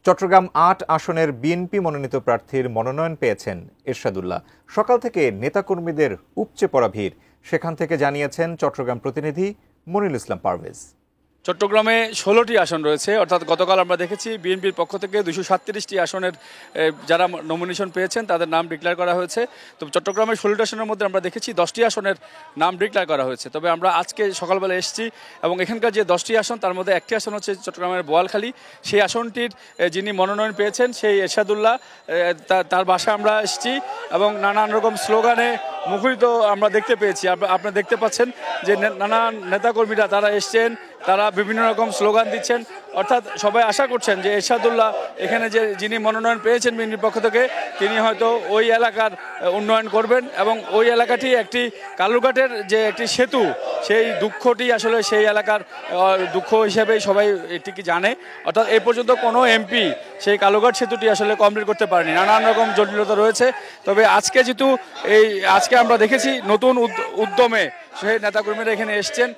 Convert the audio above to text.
চট্টগ্রাম ৮ আসনের বিএনপি মনোনীত প্রার্থীর মনোনয়ন পেয়েছেন এরশাদুল্লাহ। সকাল থেকে নেতাকর্মীদের উপচে পড়া ভিড়, সেখান থেকে জানিয়েছেন চট্টগ্রাম প্রতিনিধি মনিরুল ইসলাম পারভেজ। চট্টগ্রামে ১৬টি আসন রয়েছে, অর্থাৎ গতকাল আমরা দেখেছি বিএনপির পক্ষ থেকে ২৩৭টি আসনের যারা নমিনেশন পেয়েছেন তাদের নাম ডিক্লেয়ার করা হয়েছে। তো চট্টগ্রামের ১৬টি আসনের মধ্যে আমরা দেখেছি 10টি আসনের নাম ডিক্লেয়ার করা হয়েছে। তবে আমরা আজকে সকালবেলা এসেছি এবং এখানকার যে 10টি আসন তার মধ্যে একটি আসন হচ্ছে চট্টগ্রামের বোয়ালখালী। সেই আসনটির যিনি মনোনয়ন পেয়েছেন সেই এরশাদুল্লাহ, তার বাসায় আমরা এসেছি এবং নানান রকম স্লোগানে মুখরিত আমরা দেখতে পেয়েছি। আপনারা দেখতে পাচ্ছেন যে নানান নেতাকর্মীরা তারা এসছেন, তারা বিভিন্ন রকম স্লোগান দিচ্ছেন। অর্থাৎ সবাই আশা করছেন যে এরশাদুল্লাহ এখানে যিনি মনোনয়ন পেয়েছেন বিএনপির পক্ষ থেকে তিনি হয়তো ওই এলাকার উন্নয়ন করবেন এবং ওই এলাকাটি একটি কালুরঘাটের যে একটি সেতু, সেই দুঃখটি আসলে সেই এলাকার দুঃখ হিসেবেই সবাই এটিকে জানে। অর্থাৎ এই পর্যন্ত কোনো এমপি সেই কালুরঘাট সেতুটি আসলে কমপ্লিট করতে পারেনি, নানান রকম জটিলতা রয়েছে। তবে আজকে যেহেতু আজকে আমরা দেখেছি নতুন উদ্যমে সেই নেতাকর্মীরা এখানে এসছেন।